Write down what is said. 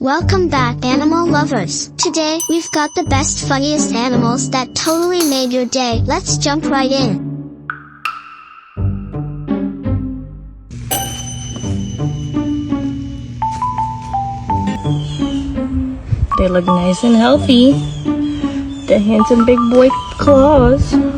Welcome back, animal lovers. Today, we've got the best, funniest animals that totally made your day. Let's jump right in. They look nice and healthy. The handsome big boy claws.